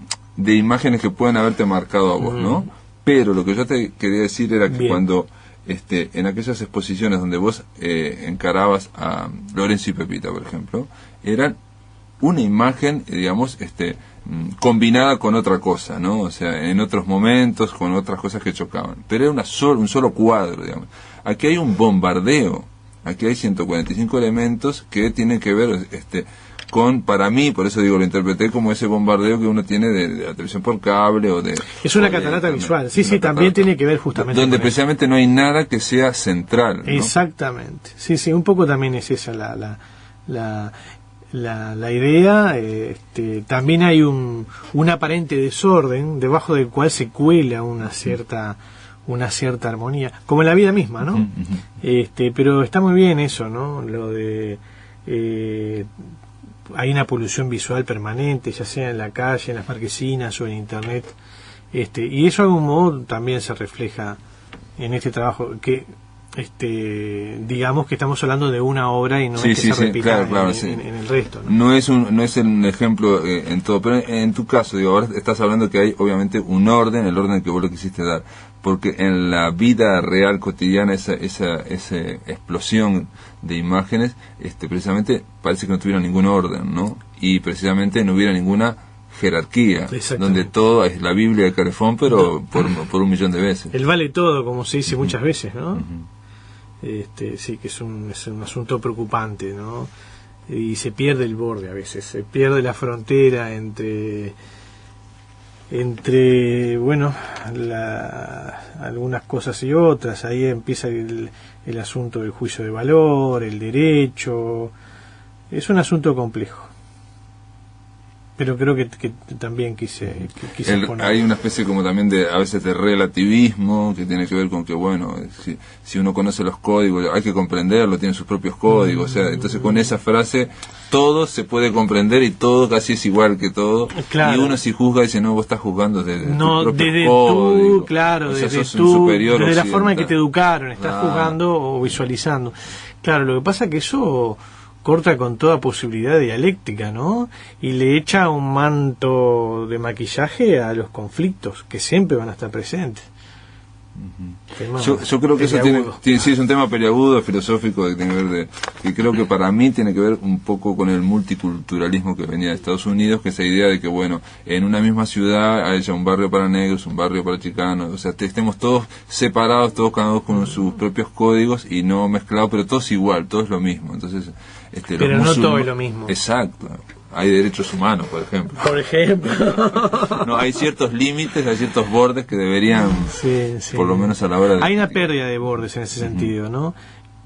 imágenes que pueden haberte marcado a vos, ¿no? Pero lo que yo te quería decir era que cuando en aquellas exposiciones donde vos encarabas a Lorenzo y Pepita, por ejemplo, eran una imagen, digamos, combinada con otra cosa, ¿no? O sea, en otros momentos, con otras cosas que chocaban. Pero era un solo cuadro, digamos. Aquí hay un bombardeo, aquí hay 145 elementos que tienen que ver para mí, por eso digo, lo interpreté como ese bombardeo que uno tiene de la televisión por cable o de... Es una catarata visual, sí, también tiene que ver justamente donde con precisamente no hay nada que sea central, ¿no? Exactamente, sí, un poco también es esa la idea. También hay un aparente desorden debajo del cual se cuela una cierta armonía, como en la vida misma, ¿no? Pero está muy bien eso, ¿no? Lo de... hay una polución visual permanente, ya sea en la calle, en las marquesinas o en internet, y eso de algún modo también se refleja en este trabajo, que digamos que estamos hablando de una obra y no es que se repita en el resto, ¿no? No es un ejemplo en todo, pero en tu caso, digo, ahora estás hablando que hay obviamente un orden, el orden que vos lo quisiste dar, porque en la vida real cotidiana esa explosión de imágenes, precisamente parece que no tuviera ningún orden, ¿no? Y precisamente no hubiera ninguna jerarquía, donde todo es la Biblia de Carefón, pero por 1.000.000 de veces. El vale todo, como se dice muchas veces, ¿no? Sí, que es un asunto preocupante, ¿no? Y se pierde el borde a veces, se pierde la frontera entre bueno, algunas cosas y otras. Ahí empieza el asunto del juicio de valor, el derecho. Es un asunto complejo, pero creo que también quise poner. Hay una especie como también a veces de relativismo que tiene que ver con que, bueno, si uno conoce los códigos hay que comprenderlo, tiene sus propios códigos, o sea, entonces con esa frase todo se puede comprender y todo casi es igual que todo, claro. Y uno si juzga dice, no, vos estás juzgando desde tu propio código, claro, o sea, desde la forma en que te educaron, estás juzgando o visualizando. Claro, lo que pasa es que eso corta con toda posibilidad de dialéctica, ¿no? Y le echa un manto de maquillaje a los conflictos que siempre van a estar presentes. Yo creo que eso sí es un tema peliagudo, filosófico, que tiene que ver que creo que para mí tiene que ver un poco con el multiculturalismo que venía de Estados Unidos, que esa idea de que, bueno, en una misma ciudad haya un barrio para negros, un barrio para chicanos, o sea, estemos todos separados, todos cada uno con sus propios códigos y no mezclados, pero todos igual, todos lo mismo. Entonces, pero no todo es lo mismo. Exacto. Hay derechos humanos, por ejemplo. No, hay ciertos límites, hay ciertos bordes que deberían, por lo menos a la hora de... Hay una pérdida de bordes en ese sentido, ¿no?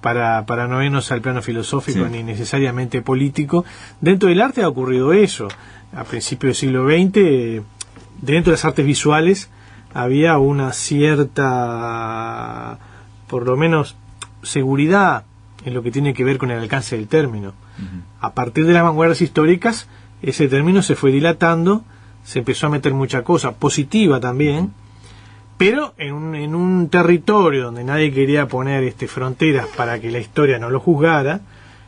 Para no irnos al plano filosófico ni necesariamente político. Dentro del arte ha ocurrido eso. A principios del siglo XX, dentro de las artes visuales, había una cierta, por lo menos seguridad en lo que tiene que ver con el alcance del término. A partir de las vanguardias históricas, ese término se fue dilatando, se empezó a meter mucha cosa positiva también, pero en un territorio donde nadie quería poner fronteras para que la historia no lo juzgara,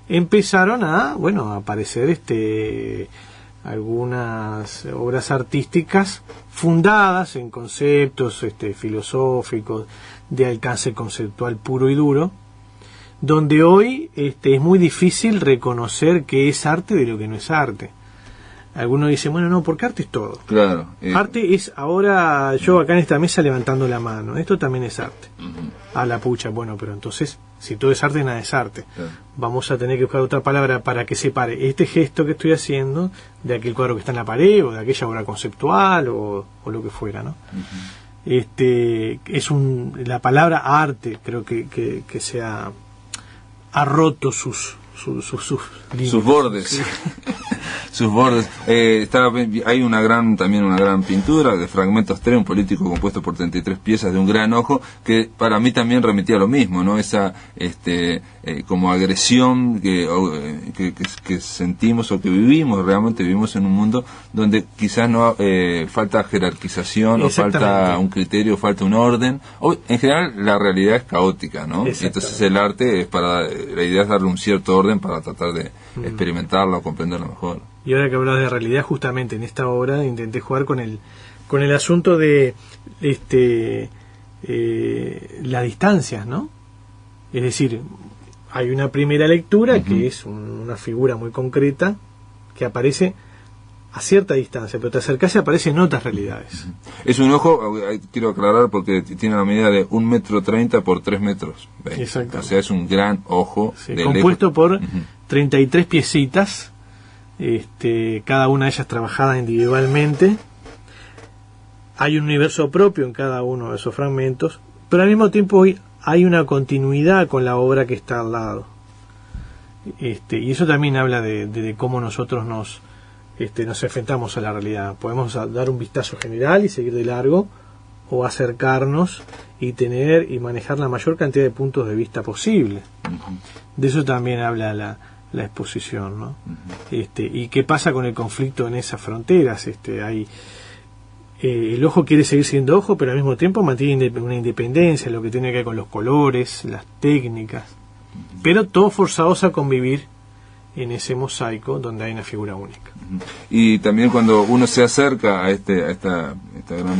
empezaron a aparecer algunas obras artísticas fundadas en conceptos filosóficos de alcance conceptual puro y duro, donde hoy es muy difícil reconocer qué es arte de lo que no es arte. Algunos dicen, bueno, no, porque arte es todo. Claro. Arte es, ahora yo acá en esta mesa levantando la mano, esto también es arte. A la pucha, bueno, pero entonces, si todo es arte, nada es arte. Claro. Vamos a tener que buscar otra palabra para que separe este gesto que estoy haciendo de aquel cuadro que está en la pared, o de aquella obra conceptual, o lo que fuera, ¿no? La palabra arte, creo que se ha roto sus bordes. Sí. Sus bordes. Hay también una gran pintura de Fragmentos 3, un político compuesto por 33 piezas de un gran ojo, que para mí también remitía a lo mismo, ¿no? Esa como agresión que sentimos o que realmente vivimos en un mundo donde quizás no falta jerarquización, o falta un criterio, falta un orden, o en general la realidad es caótica, ¿no? Entonces el arte la idea es darle un cierto orden para tratar de experimentarlo o comprenderlo mejor. Y ahora que hablas de realidad, justamente en esta obra intenté jugar con el asunto de las distancias, ¿no? Es decir, hay una primera lectura que es una figura muy concreta que aparece a cierta distancia, pero te acercas y aparecen otras realidades. Es un ojo, quiero aclarar, porque tiene una medida de 1,30 m por 3 metros. Exacto. O sea, es un gran ojo. Sí, compuesto por 33 piecitas, cada una de ellas trabajada individualmente. Hay un universo propio en cada uno de esos fragmentos, pero al mismo tiempo hay una continuidad con la obra que está al lado. Y eso también habla de cómo nosotros nos enfrentamos a la realidad. Podemos dar un vistazo general y seguir de largo, o acercarnos y tener y manejar la mayor cantidad de puntos de vista posible. De eso también habla la exposición, ¿no? Y qué pasa con el conflicto en esas fronteras. El ojo quiere seguir siendo ojo, pero al mismo tiempo mantiene una independencia, lo que tiene que ver con los colores, las técnicas, pero todos forzados a convivir en ese mosaico donde hay una figura única. Y también cuando uno se acerca a esta gran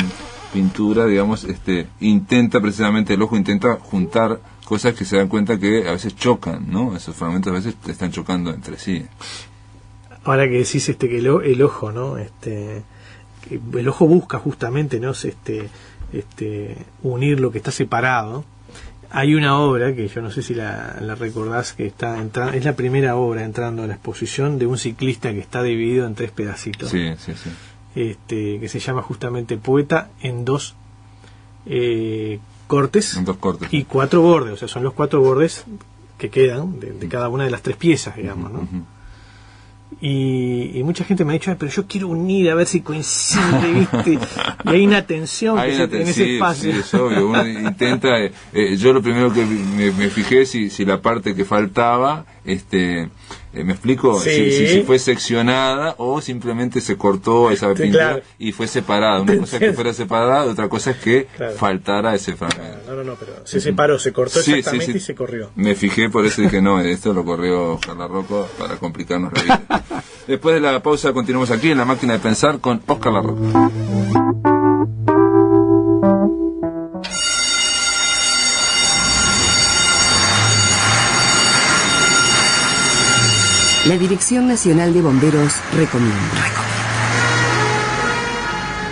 pintura, digamos, el ojo intenta juntar cosas que se dan cuenta que a veces chocan, ¿no? Esos fragmentos a veces están chocando entre sí. Ahora que decís que el ojo, ¿no? El ojo busca justamente, ¿no? Unir lo que está separado. Hay una obra que yo no sé si la recordás, que es la primera obra entrando a la exposición, de un ciclista que está dividido en 3 pedacitos. Sí. Que se llama justamente Poeta, en 2 cortes, y 4 bordes. O sea, son los 4 bordes que quedan de cada una de las 3 piezas, digamos, ¿no? Y mucha gente me ha dicho, pero yo quiero unir a ver si coincide, ¿viste? Y hay una tensión en ese espacio. Sí, es obvio. Uno intenta. Yo lo primero que me fijé si la parte que faltaba, ¿me explico? Sí. Si fue seccionada o simplemente se cortó esa pintura, claro, y fue separada. Una cosa es que fuera separada, otra cosa es que faltara ese fragmento. No, pero se separó, se cortó exactamente y se corrió. Me fijé, por eso dije, no, esto lo corrió Carla Rocco para complicarnos la vida. Después de la pausa continuamos aquí en La Máquina de Pensar con Oscar La Rocco. La Dirección Nacional de Bomberos recomienda.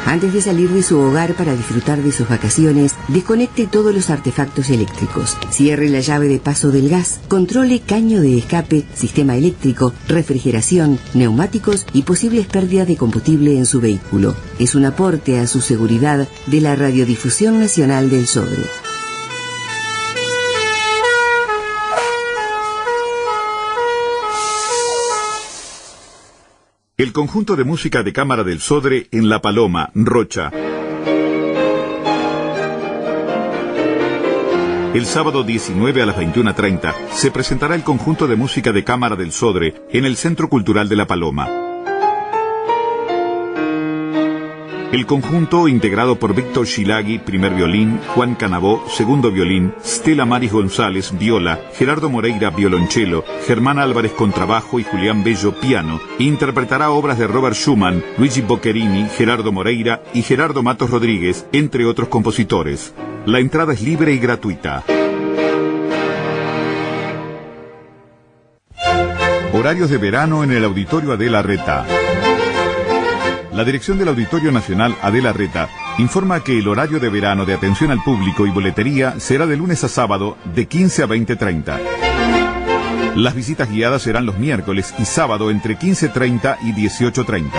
Antes de salir de su hogar para disfrutar de sus vacaciones, desconecte todos los artefactos eléctricos. Cierre la llave de paso del gas, controle caño de escape, sistema eléctrico, refrigeración, neumáticos y posibles pérdidas de combustible en su vehículo. Es un aporte a su seguridad de la Radiodifusión Nacional del Sodre. El conjunto de música de cámara del Sodre en La Paloma, Rocha. El sábado 19 a las 21:30 se presentará el conjunto de música de cámara del Sodre en el Centro Cultural de La Paloma. El conjunto, integrado por Víctor Shilagui, primer violín, Juan Canabó, segundo violín, Stella Maris González, viola, Gerardo Moreira, violonchelo, Germán Álvarez, contrabajo y Julián Bello, piano, interpretará obras de Robert Schumann, Luigi Boccherini, Gerardo Moreira y Gerardo Matos Rodríguez, entre otros compositores. La entrada es libre y gratuita. Horarios de verano en el Auditorio Adela Reta. La dirección del Auditorio Nacional Adela Reta informa que el horario de verano de atención al público y boletería será de lunes a sábado de 15 a 20:30. Las visitas guiadas serán los miércoles y sábado entre 15:30 y 18:30.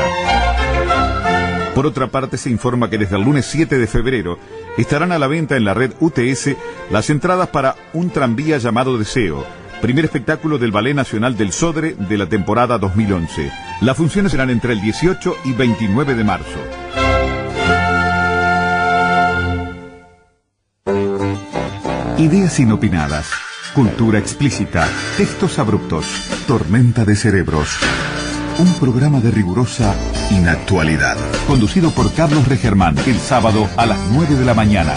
Por otra parte, se informa que desde el lunes 7 de febrero estarán a la venta en la red UTS las entradas para Un tranvía llamado Deseo, primer espectáculo del Ballet Nacional del Sodre de la temporada 2011. Las funciones serán entre el 18 y 29 de marzo. Ideas inopinadas, cultura explícita, textos abruptos, tormenta de cerebros. Un programa de rigurosa inactualidad. Conducido por Carlos Regermán, el sábado a las 9 de la mañana.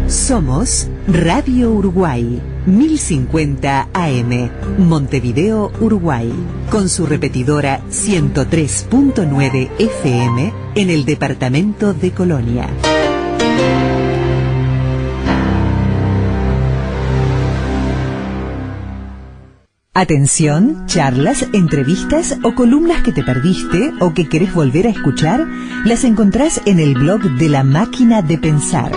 Somos Radio Uruguay, 1050 AM, Montevideo, Uruguay, con su repetidora 103.9 FM en el departamento de Colonia. Atención, charlas, entrevistas o columnas que te perdiste o que querés volver a escuchar, las encontrás en el blog de La Máquina de Pensar.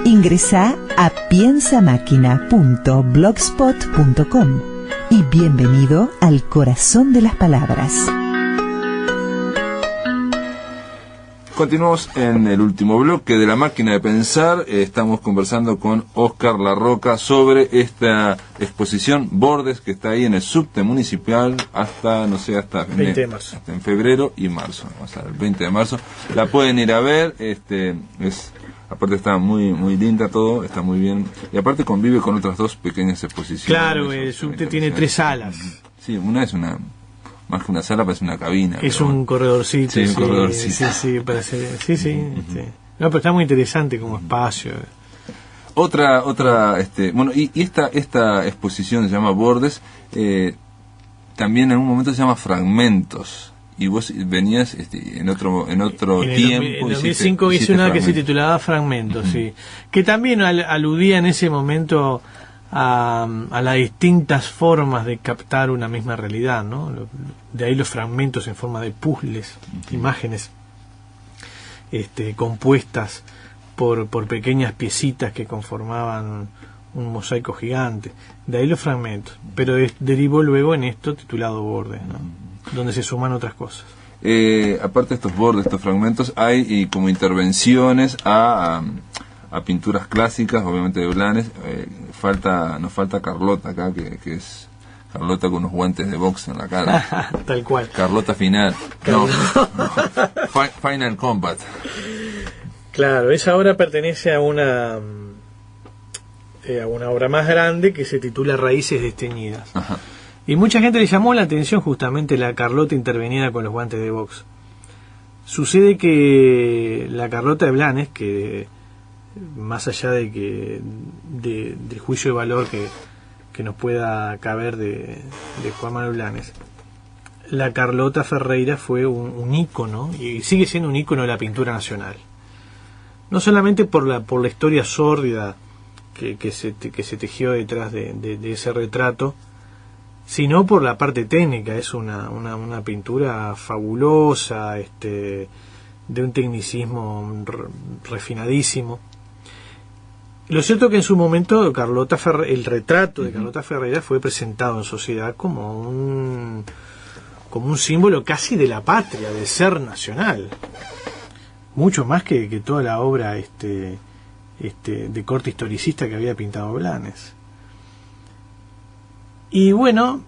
Ingresá a piensamáquina.blogspot.com y bienvenido al corazón de las palabras. Continuamos en el último bloque de La Máquina de Pensar. Estamos conversando con Óscar Larroca sobre esta exposición Bordes que está ahí en el subte municipal hasta, no sé, hasta 20 de marzo. Hasta en febrero y marzo. O sea, el 20 de marzo. La pueden ir a ver. Aparte está muy linda todo, está muy bien. Y aparte convive con otras dos pequeñas exposiciones. Claro, el subte tiene 3 salas. Sí, una es una... Más que una sala, parece una cabina. Es un corredorcito. Sí, un corredorcito. Sí, para hacer, No, pero está muy interesante como espacio. Otra, bueno, y esta exposición se llama Bordes, también en un momento se llama Fragmentos. Y vos venías en otro tiempo. En 2005 hice una que se titulaba Fragmentos, sí. Que también aludía en ese momento a las distintas formas de captar una misma realidad, ¿no? De ahí los fragmentos en forma de puzzles, imágenes compuestas por pequeñas piecitas que conformaban un mosaico gigante. De ahí los fragmentos, pero derivó luego en esto titulado Bordes, ¿no? Donde se suman otras cosas. Aparte de estos bordes, estos fragmentos, hay como intervenciones a pinturas clásicas, obviamente de Blanes. Nos falta Carlota acá, que es Carlota con unos guantes de box en la cara. Tal cual. Carlota final. No. Final Combat. Claro, esa obra pertenece a una obra más grande que se titula Raíces desteñidas. Ajá. Y mucha gente le llamó la atención justamente la Carlota intervenida con los guantes de box. Sucede que la Carlota de Blanes, que más allá de del juicio de valor que nos pueda caber de Juan Manuel Blanes, la Carlota Ferreira fue un ícono y sigue siendo un ícono de la pintura nacional. No solamente por la historia sórdida que se tejió detrás de ese retrato, sino por la parte técnica. Es una pintura fabulosa, de un tecnicismo refinadísimo. Lo cierto es que en su momento el retrato de Carlota Ferreira fue presentado en sociedad como un símbolo casi de la patria, del ser nacional, mucho más que toda la obra de corte historicista que había pintado Blanes. Y bueno,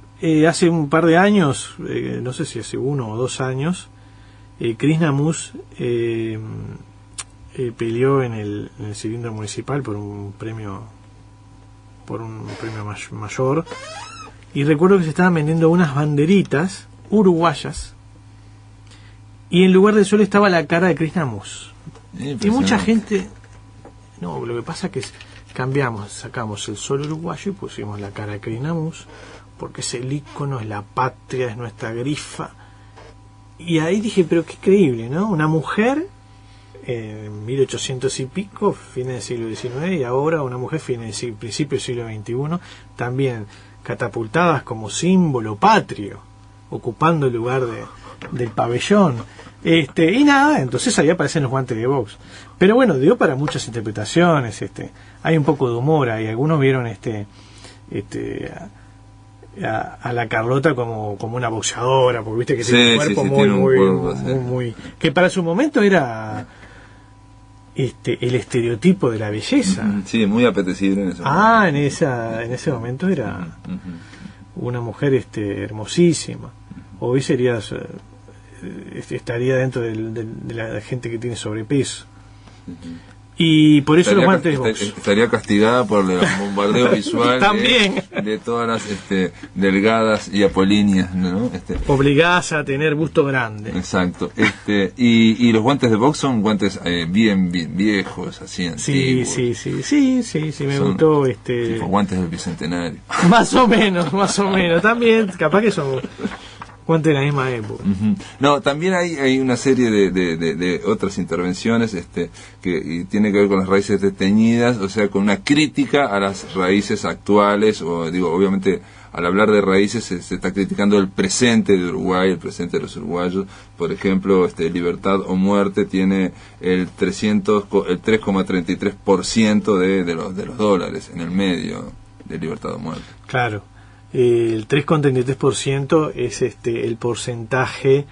hace un par de años, no sé si hace 1 o 2 años, Krishnamurti peleó en el cilindro municipal por un premio mayor, y recuerdo que se estaban vendiendo unas banderitas uruguayas y en lugar del sol estaba la cara de Krishnamurti. Y mucha gente, no, lo que pasa es que sacamos el sol uruguayo y pusimos la cara de Krishnamurti porque es el ícono, es la patria, es nuestra grifa. Y ahí dije, pero qué increíble, ¿no? Una mujer en 1800 y pico, fines del siglo XIX, y ahora una mujer principio del siglo XXI, también catapultadas como símbolo patrio, ocupando el lugar del pabellón. Y nada, entonces ahí aparecen los guantes de box. Pero bueno, dio para muchas interpretaciones, hay un poco de humor ahí. Algunos vieron a la Carlota como una boxeadora, porque viste que tiene un cuerpo muy que para su momento era el estereotipo de la belleza. Sí, muy apetecible en ese momento. En ese momento era una mujer hermosísima. Hoy estaría dentro de la gente que tiene sobrepeso. Y por eso los guantes de box. Estaría castigada por el bombardeo visual de todas las delgadas y apolíneas, ¿no? Obligadas a tener busto grande. Exacto. Y los guantes de box son guantes bien viejos, así antiguos. Sí, me gustó. Tipo guantes del Bicentenario. Más o menos. También, capaz que son guantes de la misma época. No, también hay una serie de otras intervenciones que tiene que ver con las raíces desteñidas, o sea, con una crítica a las raíces actuales, o digo, obviamente, al hablar de raíces se está criticando el presente de Uruguay, el presente de los uruguayos. Por ejemplo, Libertad o Muerte tiene el 3,33% de los dólares en el medio de Libertad o Muerte. Claro. El 3,33% es el porcentaje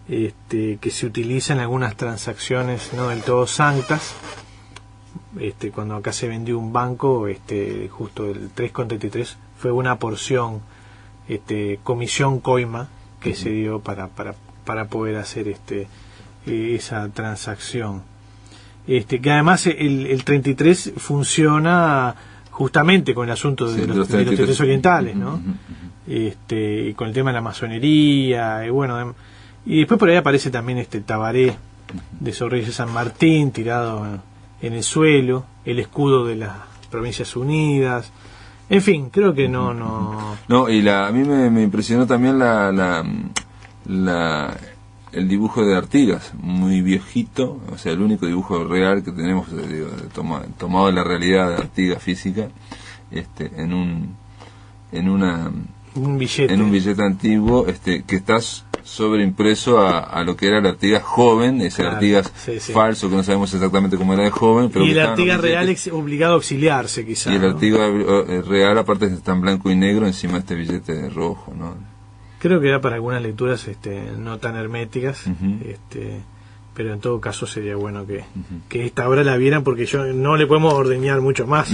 que se utiliza en algunas transacciones no del todo santas. Cuando acá se vendió un banco, justo el 3,33 fue una porción, comisión coima que se dio para poder hacer esa transacción. Que además el 33 funciona justamente con el asunto de los 33 orientales, ¿no? Y con el tema de la masonería, y después por ahí aparece también Tabaré de Sorreyes de San Martín tirado en el suelo, el escudo de las Provincias Unidas, en fin, creo que no, y a mí me impresionó también el dibujo de Artigas, muy viejito, o sea, el único dibujo real que tenemos tomado de la realidad de Artigas física, en un billete antiguo, que está sobreimpreso a lo que era el Artigas joven, ese Artigas falso que no sabemos exactamente cómo era de joven, pero y el Artigas real obligado a auxiliarse, quizás. Y el Artigas real aparte está en blanco y negro encima de este billete rojo, ¿no? Creo que era para algunas lecturas no tan herméticas, pero en todo caso sería bueno que esta obra la vieran, porque no le podemos ordeñar mucho más.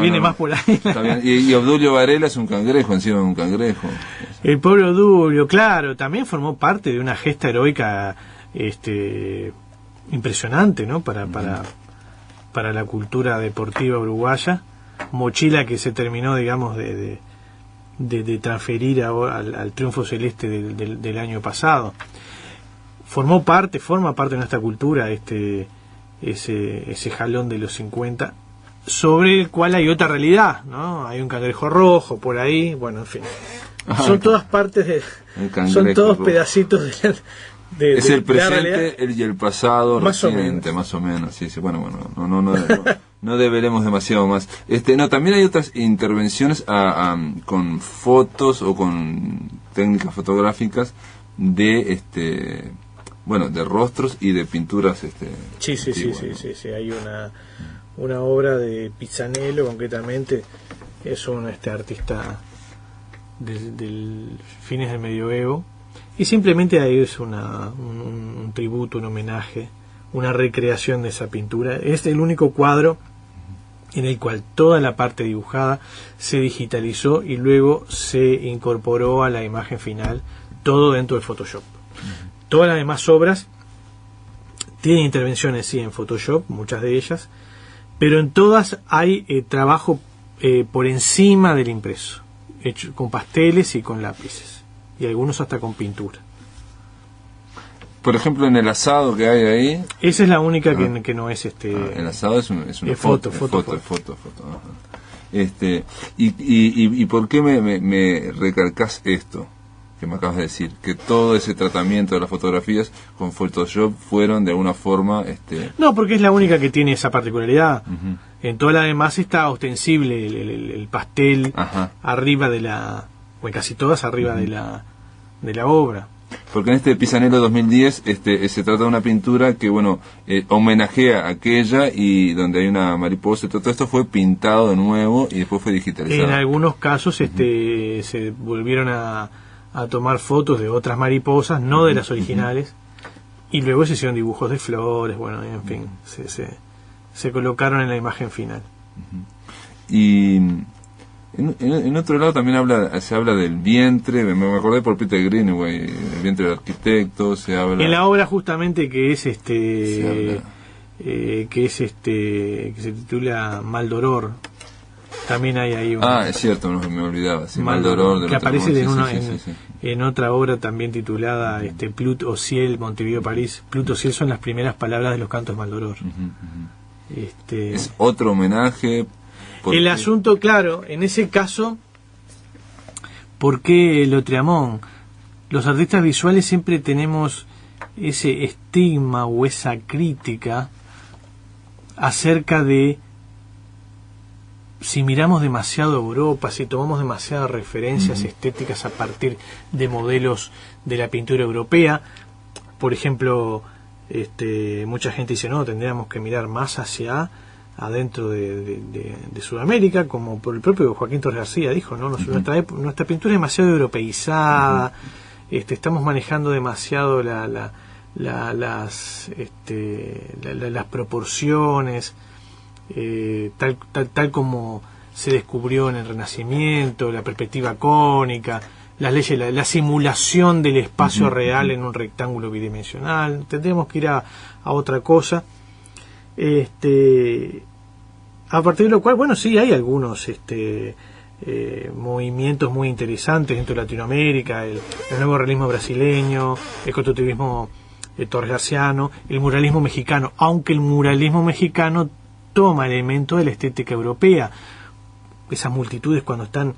Viene más por ahí. Está bien. Y Obdulio Varela es un cangrejo encima de un cangrejo. El pobre Obdulio, claro, también formó parte de una gesta heroica impresionante, ¿no? Para la cultura deportiva uruguaya. Mochila que se terminó, digamos, de transferir al triunfo celeste del año pasado. Forma parte de nuestra cultura ese jalón de los 50, sobre el cual hay otra realidad, ¿no? Hay un cangrejo rojo por ahí, bueno, en fin. Son todas partes son todos rojo. Pedacitos es el presente y el pasado reciente, más o menos. Sí, bueno, no deberemos demasiado más. También hay otras intervenciones con fotos o con técnicas fotográficas de de rostros y de pinturas sí, hay una obra de Pisanello, concretamente es un artista del fines del medioevo, y simplemente ahí es un tributo, un homenaje, una recreación de esa pintura. Es el único cuadro en el cual toda la parte dibujada se digitalizó y luego se incorporó a la imagen final, todo dentro de Photoshop. Todas las demás obras Tiene intervenciones, sí, en Photoshop, muchas de ellas, pero en todas hay trabajo por encima del impreso, hecho con pasteles y con lápices, y algunos hasta con pintura. Por ejemplo, en el asado que hay ahí... Esa es la única que no es... el asado es una foto. Ajá. ¿Y por qué me recalcás esto que me acabas de decir? Que todo ese tratamiento de las fotografías con Photoshop fueron de alguna forma... No, porque es la única que tiene esa particularidad. Uh-huh. En todas las demás está ostensible el pastel. Ajá. Arriba de la... o en casi todas arriba uh-huh. de la obra. Porque en este Pisanello 2010 se trata de una pintura que, bueno, homenajea a aquella, y donde hay una mariposa, todo esto fue pintado de nuevo y después fue digitalizado. En algunos casos se volvieron a tomar fotos de otras mariposas, no de las originales, y luego se hicieron dibujos de flores, bueno, en fin, se colocaron en la imagen final. Y en otro lado también se habla del vientre, me acordé por Peter Greenaway, el vientre del arquitecto, se habla... En la obra justamente que se titula Maldoror, también hay ahí es cierto, me olvidaba, sí, Maldoror, que aparece en otra obra también titulada Plut au ciel, Montevideo, París. Plut au ciel son las primeras palabras de los cantos de Maldoror. Es otro homenaje. El asunto, claro, en ese caso, ¿por qué Lautréamont? Los artistas visuales siempre tenemos ese estigma o esa crítica acerca de si miramos demasiado Europa, si tomamos demasiadas referencias estéticas a partir de modelos de la pintura europea. Por ejemplo, mucha gente dice, no, tendríamos que mirar más hacia adentro de Sudamérica, como por el propio Joaquín Torres García dijo, ¿no? Nuestra pintura es demasiado europeizada, estamos manejando demasiado las proporciones, tal como se descubrió en el Renacimiento, la perspectiva cónica, las leyes, la simulación del espacio real en un rectángulo bidimensional. Tendríamos que ir a otra cosa. A partir de lo cual, bueno, sí, hay algunos movimientos muy interesantes dentro de Latinoamérica, el nuevo realismo brasileño, el constructivismo torresgarciano, el muralismo mexicano, aunque el muralismo mexicano toma elementos de la estética europea. Esas multitudes cuando están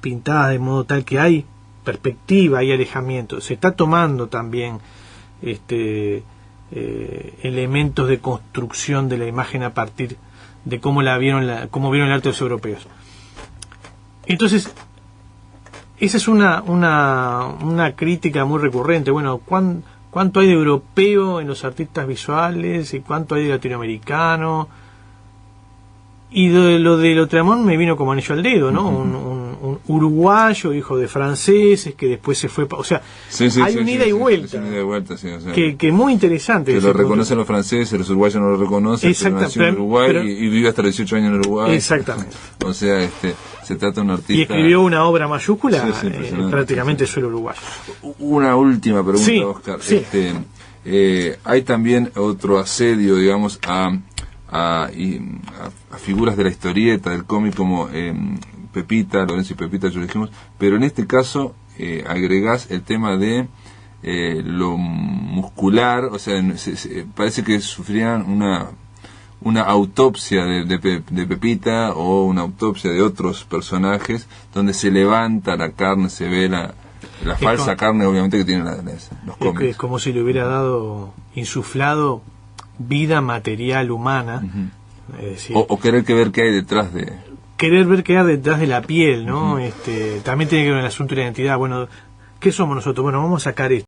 pintadas de modo tal que hay perspectiva, hay alejamiento, se está tomando también elementos de construcción de la imagen a partir de cómo cómo vieron el arte de los europeos. Entonces, esa es una crítica muy recurrente. Bueno, ¿cuánto hay de europeo en los artistas visuales y cuánto hay de latinoamericano? Y lo de Lautréamont me vino como anillo al dedo, ¿no? Un uruguayo, hijo de franceses, que después se fue... O sea, hay un ida y vuelta. Que muy interesante. Que lo reconocen los franceses, los uruguayos no lo reconocen, pero nació en Uruguay y vive hasta los 18 años en Uruguay. Exactamente. O sea, se trata de un artista... Y escribió una obra mayúscula prácticamente suelo uruguayo. Una última pregunta, Oscar. Sí. Hay también otro asedio, digamos, a figuras de la historieta, del cómic, como Pepita, Lorenzo y Pepita, ya lo dijimos, pero en este caso agregás el tema de lo muscular, o sea, parece que sufrían una autopsia de Pepita, o una autopsia de otros personajes, donde se levanta la carne, se ve la falsa carne, obviamente, que tienen los cómics. Es como si le hubiera insuflado vida material humana, es decir, o querer ver qué hay detrás de... Querer ver qué hay detrás de la piel, ¿no? También tiene que ver con el asunto de la identidad. Bueno, ¿qué somos nosotros? Bueno, vamos a sacar esto.